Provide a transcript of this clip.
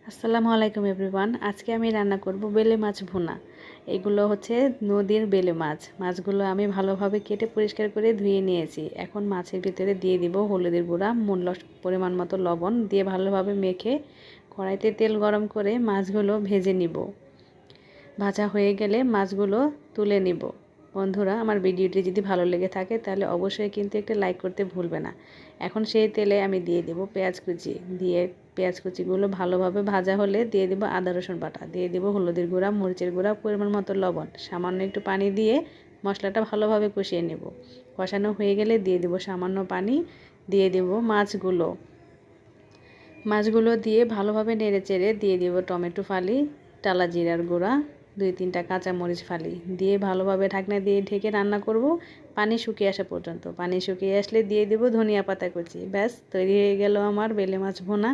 আসসালামু আলাইকুম এভরিওয়ান। আজকে আমি রান্না করব বেলে মাছ ভুনা। এগুলো হচ্ছে নদীর বেলে মাছ। মাছগুলো আমি ভালোভাবে কেটে পরিষ্কার করে ধুয়ে নিয়েছি। এখন মাছের ভিতরে দিয়ে দিব হলুদের গুঁড়া, পরিমাণ মতো লবণ দিয়ে ভালোভাবে মেখে কড়াইতে তেল গরম করে মাছগুলো ভেজে নিব। ভাজা হয়ে গেলে মাছগুলো তুলে নিব। বন্ধুরা, আমার ভিডিওটি যদি ভালো লেগে থাকে তাহলে অবশ্যই কিন্তু একটা লাইক করতে ভুলবে না। এখন সেই তেলে আমি দিয়ে দেব পেঁয়াজ কুচি, দিয়ে পেঁয়াজ কুচিগুলো ভালোভাবে ভাজা হলে দিয়ে দেব আদা রসুন বাটা, দিয়ে দেব হলুদের গুঁড়া, মরিচের গুঁড়া, পরিমাণ মতো লবণ, সামান্য একটু পানি দিয়ে মশলাটা ভালোভাবে কষিয়ে নেব। কষানো হয়ে গেলে দিয়ে দেব সামান্য পানি, দিয়ে দেব মাছগুলো দিয়ে ভালোভাবে নেড়েচেড়ে দিয়ে দেব টমেটো ফালি, টালা জিরার গুঁড়া, 2-3টা কাঁচামরিচ ফালি দিয়ে ভালোভাবে ঢাকনা দিয়ে ঢেকে রান্না করব পানি শুকিয়ে আসা পর্যন্ত। পানি শুকিয়ে আসলে দিয়ে দেব ধনিয়া পাতা কুচি। ব্যাস তৈরি হয়ে গেল আমার বেলে মাছ ভুনা।